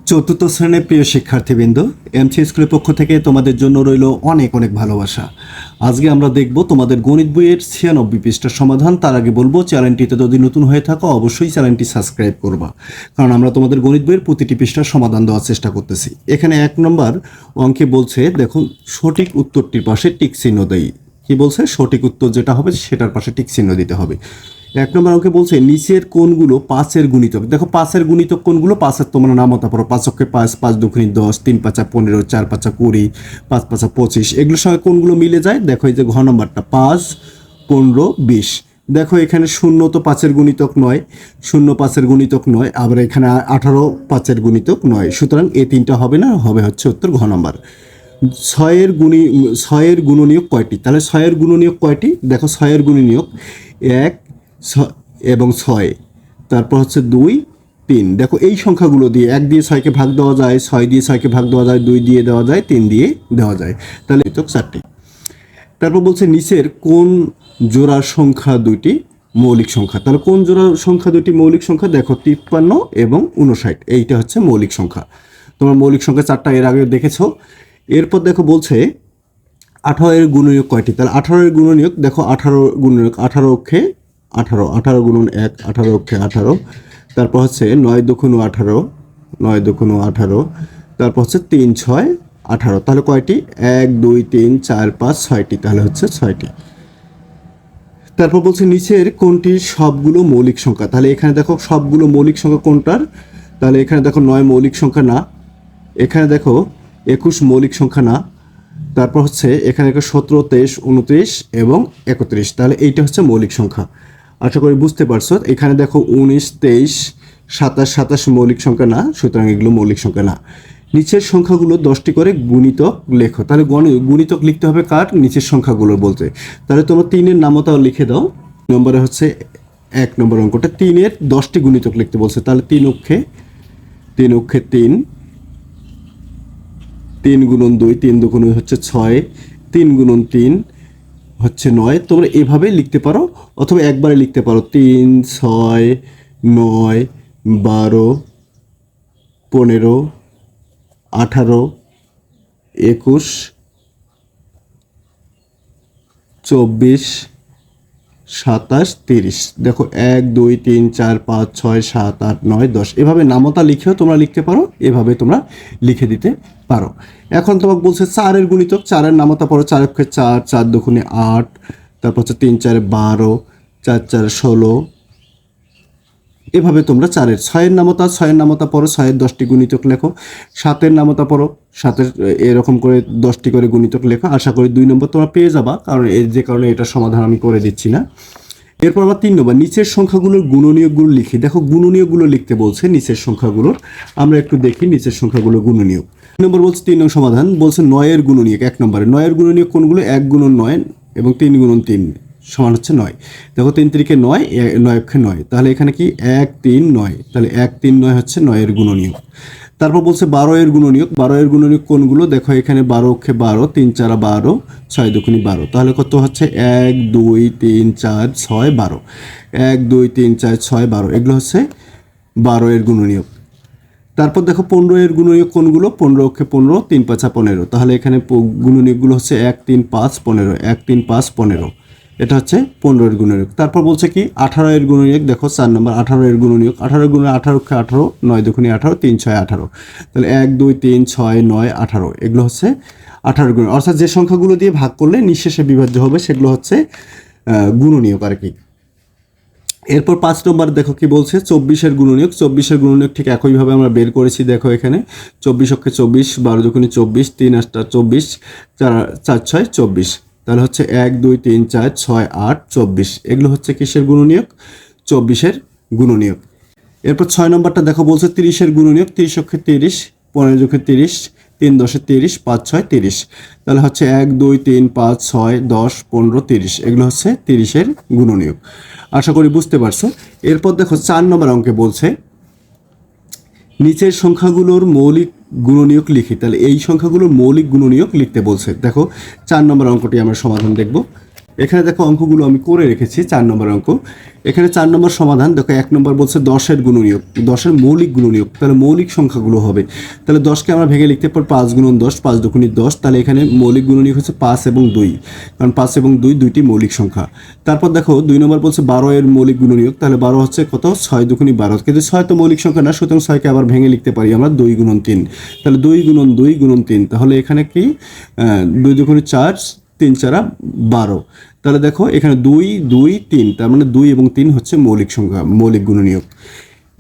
চতুর্থ শ্রেণীর প্রিয় শিক্ষার্থীবৃন্দ, এমসি স্কুলের পক্ষ থেকে তোমাদের জন্য রইল অনেক অনেক ভালোবাসা। আজকে আমরা দেখব তোমাদের গণিত বইয়ের 96 পৃষ্ঠার সমাধান। তার আগে বলবো, চ্যানেলটিতে যদি নতুন হয়ে থাকো অবশ্যই চ্যানেলটি সাবস্ক্রাইব করবা, কারণ আমরা তোমাদের গণিত বইয়ের প্রতিটি পৃষ্ঠার সমাধান দেওয়ার চেষ্টা করতেছি। এখানে 1 নম্বর অঙ্কে বলছে, দেখুন সঠিক উত্তরটির পাশে টিক চিহ্ন দেই। কি বলছে? সঠিক উত্তর যেটা হবে সেটার পাশে টিক চিহ্ন দিতে হবে। 1 নম্বর অঙ্কে বলছে নিচের কোনগুলো 5-এর গুণিতক। দেখো 5-এর গুণিতক কোনগুলো? 5-এর তোমরা নামতা পড়ো। 5 অক্ষে 5, 5 দুগুণে 10, 3 5 15, 4 5 20, 5 5 25। এগুলোর সঙ্গে কোনগুলো মিলে যায়? দেখো এই যে ঘ নম্বরটা 5, 15, 20। দেখো এখানে 0 তো 5-এর গুণিতক নয়, 0 5-এর গুণিতক নয়, আবার এখানে 18 5-এর গুণিতক নয়। সুতরাং এই তিনটা হবে না, হবে হচ্ছে উত্তর ঘ নম্বর। 6-এর গুণনীয়ক কয়টি? তাহলে 6-এর গুণনীয়ক কয়টি? দেখো 6-এর গুণনীয়ক 1 এবং 6, তারপর হচ্ছে 2 3। দেখো এই সংখ্যাগুলো দিয়ে 1 দিয়ে 6কে ভাগ দেওয়া যায়, 6 দিয়ে 6কে ভাগ দেওয়া যায়, 2 দিয়ে দেওয়া যায়, 3 দিয়ে দেওয়া যায়। তাহলে তো 4টি। তারপর বলছে নিচের কোন জোড়ার সংখ্যা দুইটি মৌলিক সংখ্যা? তাহলে কোন জোড়ার সংখ্যা দুইটি মৌলিক সংখ্যা? দেখো 53 এবং 59, এইটা হচ্ছে মৌলিক সংখ্যা। তোমরা মৌলিক সংখ্যা 4টা এর আগে দেখেছো। এরপর দেখো বলছে 18-এর গুণনীয়ক কয়টি? তাহলে 18-এর গুণনীয়ক দেখো, 18 গুণনীয়ক 18 অক্ষে 18, 18 গুণন 1, 18 অক্ষে 18। তারপর হচ্ছে 9 দুগুণ 18, 9 দুগুণ 18। তারপর হচ্ছে 3 6 18। তাহলে কয়টি? 1 2 3 4 5 6টি। তাহলে হচ্ছে 6টি। তারপর বলছে নিচের কোনটি সবগুলো মৌলিক সংখ্যা? তাহলে এখানে দেখো সবগুলো মৌলিক সংখ্যা কোনটার? তাহলে এখানে দেখো 9 মৌলিক সংখ্যা না, এখানে দেখো 21 মৌলিক সংখ্যা না, তারপর হচ্ছে এখানে 17 23 29 এবং 31। তাহলে এইটা হচ্ছে মৌলিক সংখ্যা। আশা করি বুঝতে পারছো। এখানে দেখো 19 23 27 27 মৌলিক সংখ্যা না, সুতরাং এগুলো মৌলিক সংখ্যা না। নিচের সংখ্যাগুলো 10টি করে গুণিতক লেখো। তাহলে গুণিতক লিখতে হবে কার? নিচের সংখ্যাগুলোর বলতে। তাহলে তোমরা 3-এর নামতাও লিখে দাও। নম্বরে হচ্ছে 1 নম্বর অঙ্কটা 3-এর 10টি গুণিতক লিখতে বলছে। তাহলে 3 অক্ষে 3, 3 গুণন 2, 3 দুগুণ হচ্ছে 6, 3 গুণন 3 হচ্ছে 9। তোমরা এভাবে লিখতে পারো, অথবা একবারে লিখতে পারো 3 6 9 12 15 18 21 24 27 30। দেখো 1 2 3 4 5 6 7 8 9 10। এভাবে নামতা লিখেও তোমরা লিখতে পারো, এভাবে তোমরা লিখে দিতে পারো। এখন তোমাকে বলছে 4-এর গুণিতক। 4-এর নামতা পড়ো। 4 অক্ষে 4, 4 দুগুণে 8, তারপর হচ্ছে 3 4 12, 4 4 16। এভাবে তোমরা 6-এর নামতা পড়ো, 6-এর 10টি গুণিতক লেখো। 7-এর নামতা পড়ো, 7-এর এরকম করে 10টি করে গুণিতক লেখো। আশা করি 2 নম্বর তোমরা পেয়ে যাবা, কারণ যে কারণে এটার সমাধান আমি করে দিচ্ছি না। এরপর আবার 3 নম্বর নিচের সংখ্যাগুলোর গুণনীয়কগুলো লিখি। দেখো গুণনীয়কগুলো লিখতে বলছে নিচের সংখ্যাগুলোর। আমরা একটু দেখি নিচের সংখ্যাগুলোর গুণনীয়ক। 3 নম্বর বলছে 3 নম্বর সমাধান বলছে 9-এর গুণনীয়ক। 1 নম্বরে 9-এর গুণনীয়ক কোনগুলো? 1 গুণন 9 এবং 3 গুণন 3 সমান হচ্ছে 9। দেখো 3 3-কে 9, 9 অক্ষে 9। তাহলে এখানে কি 1 3 9। তাহলে 1 3 9 হচ্ছে 9-এর গুণনীয়ক। তারপর বলছে 12-এর গুণনীয়ক। 12-এর গুণনীয়ক কোনগুলো? দেখো এখানে 12 অক্ষে 12, 3 4 12, 6 দুগুণে 12। তাহলে কত হচ্ছে? 1 2 3 4 6 12। 1 2 3 4 6 12। এগুলো হচ্ছে 12-এর গুণনীয়ক। তারপর দেখো 15-এর গুণনীয়ক কোনগুলো? 15 অক্ষে 15, 3 5 15। তাহলে এখানে গুণনীয়কগুলো হচ্ছে 1 3 5 15, 1 3 5 15। এটা হচ্ছে 15-এর গুণনীয়ক। তারপর বলছে কি 18-এর গুণনীয়ক। দেখো 4 নম্বর 18-এর গুণনীয়ক। 18 গুণে 18 অক্ষে 18, 9 দুগুণে 18, 3 6 18। তাহলে 1 2 3 6 9 18। এগুলো হচ্ছে 18-এর গুণনীয়ক। অর্থাৎ যে সংখ্যাগুলো দিয়ে ভাগ করলে নিঃশেষে বিভাজ্য হবে সেগুলো হচ্ছে গুণনীয়ক আর কি। এরপর 5 নম্বর দেখো কি বলছে 24-এর গুণনীয়ক। 24-এর গুণনীয়ক ঠিক একইভাবে আমরা বের করেছি। দেখো এখানে 24 অক্ষে 24, 12 দুগুণে 24, 3 8 24, 4 6 24। তাহলে হচ্ছে 1 2 3 4 6 8 24। এগুলো হচ্ছে কিসের গুণনীয়ক? 24-এর গুণনীয়ক। এরপর 6 নম্বরটা দেখো বলছে 30-এর গুণনীয়ক। 30 অক্ষে 30, 15 অক্ষে 30, 3 10 30, 5 6 30। তাহলে হচ্ছে 1 2 3 5 6 10 15 30। এগুলো হচ্ছে 30-এর গুণনীয়ক। আশা করি বুঝতে পারছো। এরপর দেখো 4 নম্বর অঙ্কে বলছে নিচের সংখ্যাগুলোর মৌলিক গুণনীয়ক লিখি। তাহলে এই সংখ্যাগুলোর মৌলিক গুণনীয়ক লিখতে বলছে। দেখো 4 নম্বর অঙ্কটি আমরা সমাধান দেখব। এখানে দেখো অঙ্কগুলো আমি করে রেখেছি 4 নম্বর অঙ্ক। এখানে 4 নম্বর সমাধান দেখো, 1 নম্বর বলছে 10-এর গুণনীয়ক, 10-এর মৌলিক গুণনীয়ক, তাহলে মৌলিক সংখ্যাগুলো হবে। তাহলে 10কে আমরা ভেঙে লিখতে পারি 5 গুণন 10, 5 দুগুণে 10, তাহলে এখানে মৌলিক গুণনীয়ক হচ্ছে 5 এবং 2, কারণ 5 এবং 2 দুইটি মৌলিক সংখ্যা। তারপর দেখো 2 নম্বর বলছে 12-এর মৌলিক গুণনীয়ক, তাহলে 12 হচ্ছে কত, 6 দুগুণে 12, কিন্তু 6 তো মৌলিক সংখ্যা না, সুতরাং 6কে আবার ভেঙে লিখতে পারি আমরা 2 গুণন 3, তাহলে 2 গুণন 2 গুণন 3, তাহলে এখানে কি 2 দুগুণে 4, 3 4 12, তাহলে দেখো এখানে 2 2 3, তার মানে 2 এবং 3 হচ্ছে মৌলিক সংখ্যা, মৌলিক গুণনীয়ক।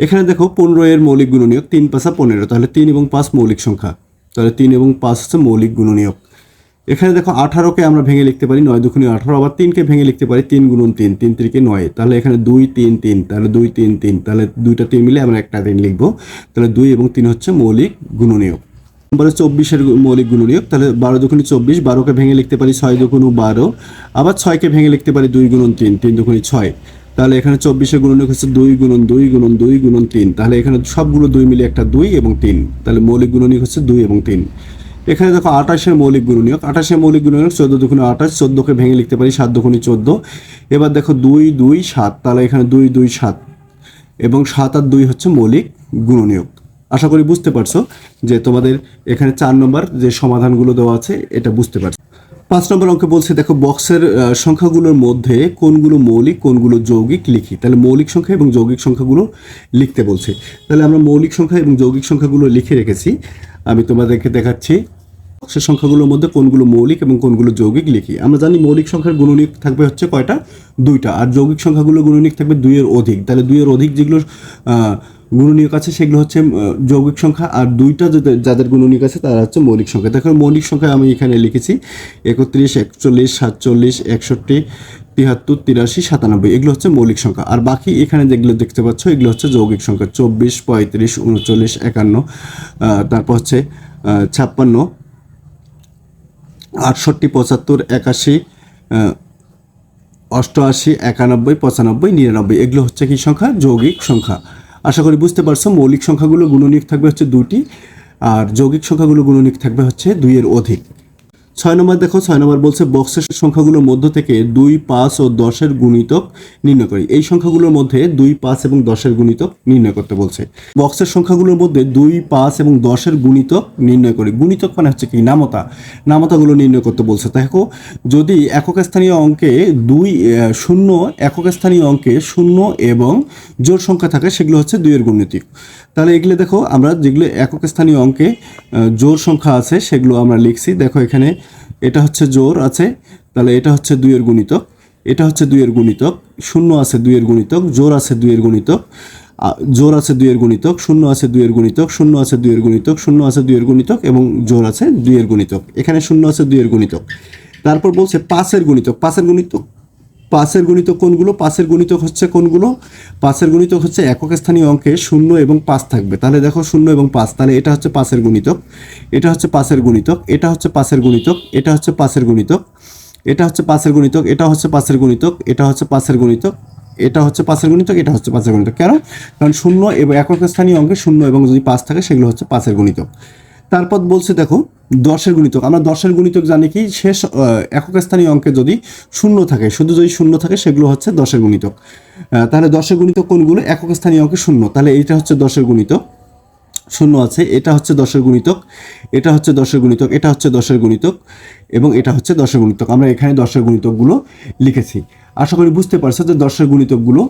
এখানে দেখো 15-এর মৌলিক গুণনীয়ক, 3 5 15, তাহলে 3 এবং 5 মৌলিক সংখ্যা, তাহলে 3 এবং 5 হচ্ছে মৌলিক গুণনীয়ক। এখানে দেখো 18কে আমরা ভেঙে লিখতে পারি 9 দুগুণে 18, আবার 3কে ভেঙে লিখতে পারি 3 গুণন 3, 3 3কে 9, তাহলে এখানে 2 3 3, তাহলে 2 3 3, তাহলে দুইটা 3 মিলে আমরা একটা 3 লিখবো, তাহলে 2 এবং 3 হচ্ছে মৌলিক গুণনীয়ক। নম্বরে 24-এর মৌলিক গুণনীয়ক, তাহলে 12 দুগুণে 24, 12কে ভেঙে লিখতে পারি 6 দুগুণে 12, আবার 6কে ভেঙে লিখতে পারি 2 গুণন 3, 3 দুগুণে 6, তাহলে এখানে 24-এর গুণনীয়ক হচ্ছে 2 গুণন 2 গুণন 2 গুণন 3, তাহলে এখানে সবগুলো 2 মিলে একটা 2 এবং 3, তাহলে মৌলিক গুণনীয়ক হচ্ছে 2 এবং 3। এখানে দেখো 28-এর মৌলিক গুণনীয়ক, 28-এর মৌলিক গুণনীয়ক 14 দুগুণে 28, 14কে ভেঙে লিখতে পারি 7 দুগুণে 14, এবার দেখো 2 2 7, তাহলে এখানে 2 2 7 এবং 7 আর 2 হচ্ছে মৌলিক গুণনীয়ক। আশা করি বুঝতে পারছো যে তোমাদের এখানে 4 নম্বর যে সমাধানগুলো দেওয়া আছে এটা বুঝতে পারছো। 5 নম্বর অঙ্কে বলছে দেখো বক্সের সংখ্যাগুলোর মধ্যে কোনগুলো মৌলিক কোনগুলো যৌগিক লিখি, তাহলে মৌলিক সংখ্যা এবং যৌগিক সংখ্যাগুলো লিখতে বলছে। তাহলে আমরা মৌলিক সংখ্যা এবং যৌগিক সংখ্যাগুলো লিখে রেখেছি, আমি তোমাদেরকে দেখাচ্ছি। বক্সের সংখ্যাগুলোর মধ্যে কোনগুলো মৌলিক এবং কোনগুলো যৌগিক লিখি। আমরা জানি মৌলিক সংখ্যার গুণনীয়ক থাকবে হচ্ছে কয়টা, 2টা, আর যৌগিক সংখ্যাগুলো গুণনীয়ক থাকবে 2 এর অধিক, তাহলে 2 এর অধিক যেগুলো গুণনীয়ক আছে সেগুলো হচ্ছে যৌগিক সংখ্যা, আর 2টা যাদের গুণনীয়ক আছে তারা হচ্ছে মৌলিক সংখ্যা। দেখো মৌলিক সংখ্যা আমি এখানে লিখেছি 31 41 47 61 73 83 97, এগুলো হচ্ছে মৌলিক সংখ্যা। আর বাকি এখানে যেগুলো দেখতে পাচ্ছ এগুলো হচ্ছে যৌগিক সংখ্যা, 24 35 39 51, তারপর হচ্ছে 56 68 75 81 88 91 95 99, এগুলো হচ্ছে কি সংখ্যা, যৌগিক সংখ্যা। আশা করি বুঝতে পারছো। মৌলিক সংখ্যাগুলো গুণনীয়ক থাকবে হচ্ছে 2টি, আর যৌগিক সংখ্যাগুলো গুণনীয়ক থাকবে হচ্ছে 2 এর অধিক। 6 নম্বর দেখো, 6 নম্বর বলছে বক্সের সংখ্যাগুলোর মধ্য থেকে 2 5 ও 10-এর গুণিতক নির্ণয় করি। এই সংখ্যাগুলোর মধ্যে 2 5 এবং 10-এর গুণিতক নির্ণয় করতে বলছে। বক্সের সংখ্যাগুলোর মধ্যে 2 5 এবং 10-এর গুণিতক নির্ণয় করি। গুণিতক মানে হচ্ছে কি, নামতাগুলো নির্ণয় করতে বলছে। দেখো যদি একক স্থানীয় অঙ্কে 0 একক স্থানীয় অঙ্কে 0 এবং জোড় সংখ্যা থাকে সেগুলো হচ্ছে 2 এর গুণিতক। তাহলে এগুলো দেখো আমরা যেগুলো একক স্থানীয় অঙ্কে জোড় সংখ্যা আছে সেগুলো আমরা লিখছি। দেখো এখানে এটা হচ্ছে জোড় আছে, তাহলে এটা হচ্ছে 2 এর গুণিতক, এটা হচ্ছে 2 এর গুণিতক, 0 আছে 2 এর গুণিতক, জোড় আছে 2 এর গুণিতক, জোড় আছে 2 এর গুণিতক, 0 আছে 2 এর গুণিতক, 0 আছে 2 এর গুণিতক, 0 আছে 2 এর গুণিতক এবং জোড় আছে 2 এর গুণিতক। এখানে 0 আছে 2 এর গুণিতক। তারপর বলছে 5 এর গুণিতক, 5 এর গুণিতক, 5 এর গুণিতক কোনগুলো, 5 এর গুণিতক হচ্ছে কোনগুলো, 5 এর গুণিতক হচ্ছে একক স্থানীয় অঙ্কে 0 এবং 5 থাকবে। তাহলে দেখো 0 এবং 5, তাহলে এটা হচ্ছে 5 এর গুণিতক, এটা হচ্ছে 5 এর গুণিতক, এটা হচ্ছে 5 এর গুণিতক, এটা হচ্ছে 5 এর গুণিতক, এটা হচ্ছে 5 এর গুণিতক, এটা হচ্ছে 5 এর গুণিতক, এটা হচ্ছে 5 এর গুণিতক, এটা হচ্ছে 5 এর গুণিতক, এটা হচ্ছে 5 এর গুণিতক। কেন? কারণ 0 এবং একক স্থানীয় অঙ্কে 0 এবং যদি 5 থাকে সেগুলো হচ্ছে 5 এর গুণিতক। তারপর বলছে দেখো 10-এর গুণিতক। আমরা 10-এর গুণিতক জানি কি, শেষ একক স্থানীয় অঙ্কে যদি 0 থাকে, শুধু যদি 0 থাকে সেগুলো হচ্ছে 10-এর গুণিতক। তাহলে 10-এর গুণিতক কোনগুলো, একক স্থানীয় অঙ্কে 0, তাহলে এইটা হচ্ছে 10-এর গুণিতক, 0 আছে, এটা হচ্ছে 10-এর গুণিতক, এটা হচ্ছে 10-এর গুণিতক, এটা হচ্ছে 10-এর গুণিতক এবং এটা হচ্ছে 10-এর গুণিতক। আমরা এখানে 10-এর গুণিতকগুলো লিখেছি। আশা করি বুঝতে পারছো যে 10-এর গুণিতকগুলো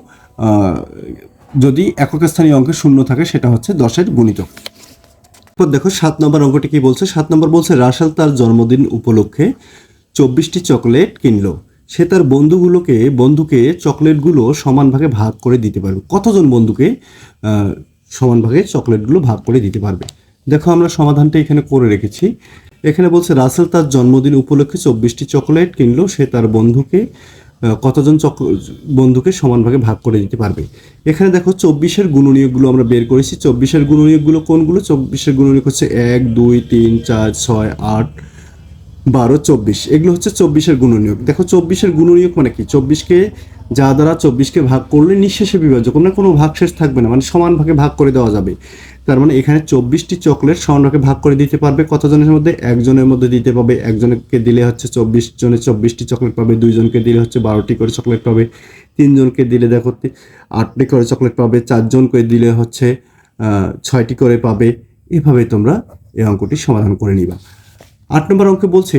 যদি একক স্থানীয় অঙ্কে 0 থাকে সেটা হচ্ছে 10-এর গুণিতক। দেখো 7 নম্বর অঙ্কটি কি বলছে। 7 নম্বর বলছে রাসেল তার জন্মদিন উপলক্ষে 24টি চকলেট কিনলো। সে তার বন্ধুকে চকলেটগুলো সমান ভাগে ভাগ করে দিতে পারবে। কতজন বন্ধুকে সমান ভাগে চকলেটগুলো ভাগ করে দিতে পারবে? দেখো আমরা সমাধানটা এখানে করে রেখেছি। এখানে বলছে রাসেল তার জন্মদিন উপলক্ষে 24টি চকলেট কিনলো। সে তার কতজন বন্ধুকে সমান ভাগে ভাগ করে দিতে পারবে। এখানে দেখো 24-এর গুণনীয়কগুলো আমরা বের করেছি। 24-এর গুণনীয়কগুলো কোনগুলো? 24-এর গুণনীয়ক হচ্ছে 1 2 3 4 6 8 12 24, এগুলো হচ্ছে 24-এর গুণনীয়ক। দেখো 24-এর গুণনীয়ক মানে কি, 24কে যা দ্বারা 24কে ভাগ করলে নিঃশেষে বিভাজ্য, কোনো ভাগশেষ থাকবে না, মানে সমান ভাগে ভাগ করে দেওয়া যাবে। তার মানে এখানে 24টি চকলেট সমানভাগে ভাগ করে দিতে পারবে কতজনের মধ্যে? একজনের মধ্যে দিতে পারবে। একজনকে দিলে হচ্ছে 24 জনে 24টি চকলেট পাবে, দুইজনকে দিলে হচ্ছে 12টি করে চকলেট পাবে, তিনজনকে দিলে দেখো 8টি করে চকলেট পাবে, চারজনকে দিলে হচ্ছে 6টি করে পাবে। এভাবে তোমরা এই অঙ্কটি সমাধান করে নিবা। 8 নম্বর অঙ্কে বলছে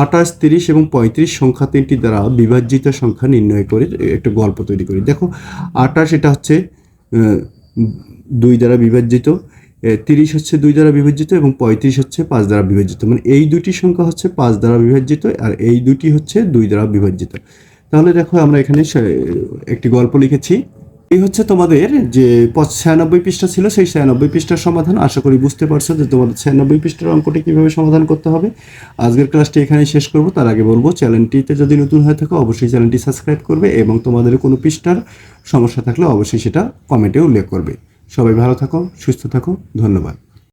28, 30 এবং 35 সংখ্যা তিনটি দ্বারা বিভাজিত সংখ্যা নির্ণয় করে একটা গল্প তৈরি করি। দেখো 28 এটা হচ্ছে 2 দ্বারা বিভাজিত, 30 হচ্ছে 2 দ্বারা বিভাজিত এবং 35 হচ্ছে 5 দ্বারা বিভাজিত। মানে এই দুটি সংখ্যা হচ্ছে 5 দ্বারা বিভাজিত আর এই দুটি হচ্ছে 2 দ্বারা বিভাজিত। তাহলে দেখো আমরা এখানে একটি গল্প লিখেছি। এই হচ্ছে তোমাদের যে 96 পৃষ্ঠা ছিল সেই 96 পৃষ্ঠার সমাধান। আশা করি বুঝতে পারছো যে তোমাদের 96 পৃষ্ঠার অঙ্কটি কীভাবে সমাধান করতে হবে। আজকের ক্লাসটি এখানেই শেষ করব। তার আগে বলবো, চ্যানেলটিতে যদি নতুন হয়ে থাকো অবশ্যই চ্যানেলটি সাবস্ক্রাইব করবে এবং তোমাদের কোনো পৃষ্ঠার সমস্যা থাকলে অবশ্যই সেটা কমেন্টে উল্লেখ করবে। সবাই ভালো থাকো, সুস্থ থাকো, ধন্যবাদ।